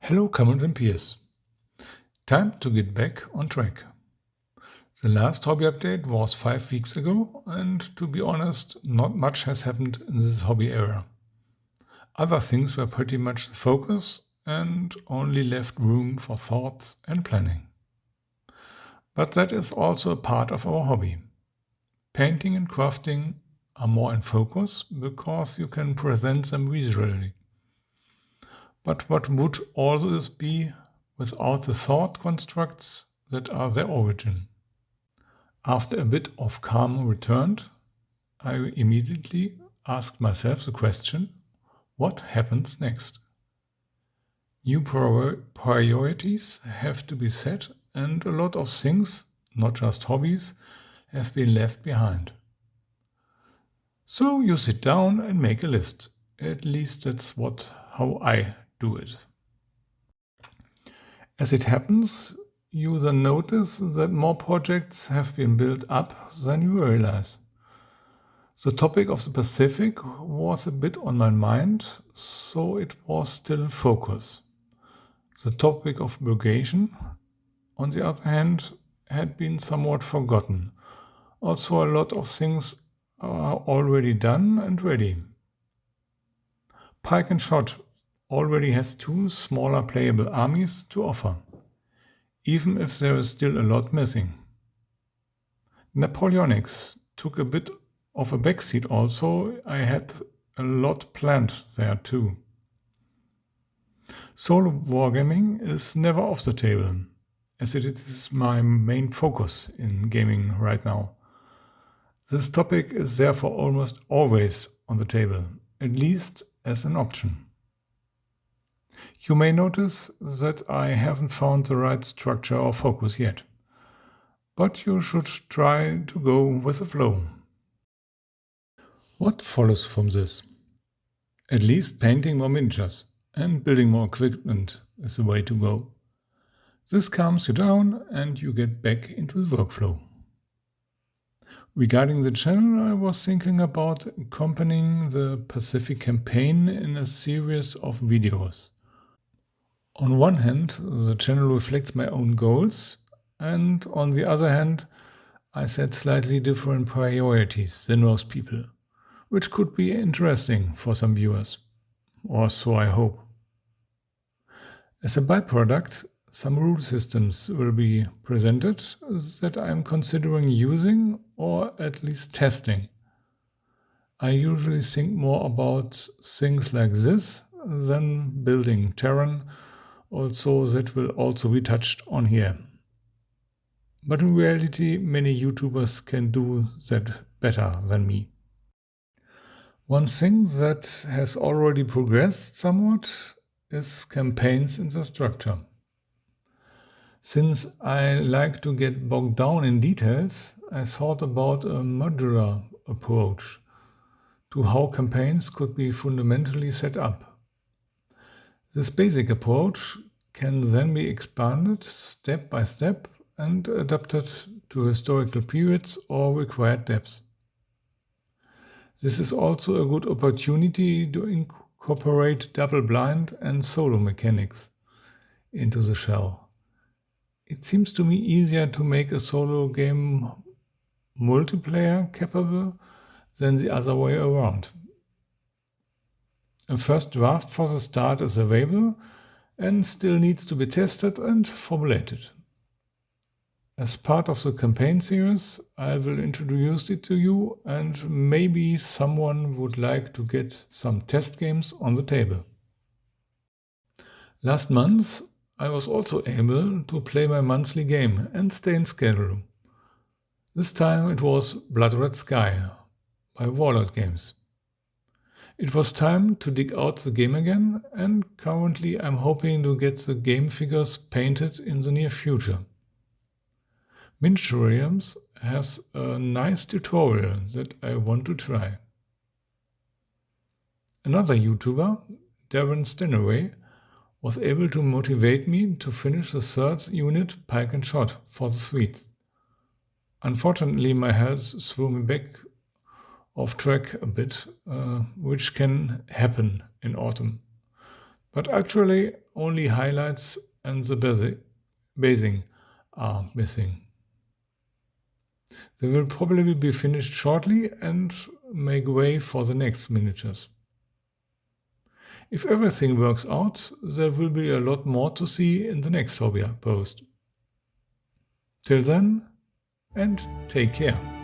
Hello, Cameron and Pierce. Time to get back on track. The last hobby update was 5 weeks ago, and to be honest, not much has happened in this hobby era. Other things were pretty much the focus and only left room for thoughts and planning. But that is also a part of our hobby. Painting and crafting are more in focus because you can present them visually. But what would all this be without the thought constructs that are their origin? After a bit of calm returned, I immediately asked myself the question, what happens next? New priorities have to be set, and a lot of things, not just hobbies, have been left behind. So you sit down and make a list. At least that's how I do it. As it happens, you then notice that more projects have been built up than you realize. The topic of the Pacific was a bit on my mind, so it was still in focus. The topic of purgation, on the other hand, had been somewhat forgotten. Also, a lot of things are already done and ready. Pike and Shot already has 2 smaller playable armies to offer, even if there is still a lot missing. Napoleonics took a bit of a backseat also. I had a lot planned there too. Solo wargaming is never off the table, as it is my main focus in gaming right now. This topic is therefore almost always on the table, at least as an option. You may notice that I haven't found the right structure or focus yet, but you should try to go with the flow. What follows from this? At least painting more miniatures and building more equipment is the way to go. This calms you down and you get back into the workflow. Regarding the channel, I was thinking about accompanying the Pacific campaign in a series of videos. On one hand, the channel reflects my own goals, and on the other hand, I set slightly different priorities than most people, which could be interesting for some viewers, or so I hope. As a byproduct, some rule systems will be presented that I am considering using or at least testing. I usually think more about things like this than building terrain, also that will also be touched on here. But in reality, many YouTubers can do that better than me. One thing that has already progressed somewhat is campaigns in the structure. Since I like to get bogged down in details, I thought about a modular approach to how campaigns could be fundamentally set up. This basic approach can then be expanded step by step and adapted to historical periods or required depths. This is also a good opportunity to incorporate double-blind and solo mechanics into the shell. It seems to me easier to make a solo game multiplayer capable than the other way around. A first draft for the start is available and still needs to be tested and formulated. As part of the campaign series, I will introduce it to you, and maybe someone would like to get some test games on the table. Last month, I was also able to play my monthly game and stay in schedule. This time it was Blood Red Sky by Warlord Games. It was time to dig out the game again, and currently I'm hoping to get the game figures painted in the near future. Miniaturiums has a nice tutorial that I want to try. Another YouTuber, Darren Stanaway, was able to motivate me to finish the 3rd unit Pike and Shot for the Swedes. Unfortunately, my health threw me back off track a bit, which can happen in autumn. But actually, only highlights and the basing are missing. They will probably be finished shortly and make way for the next miniatures. If everything works out, there will be a lot more to see in the next hobby post. Till then, and take care.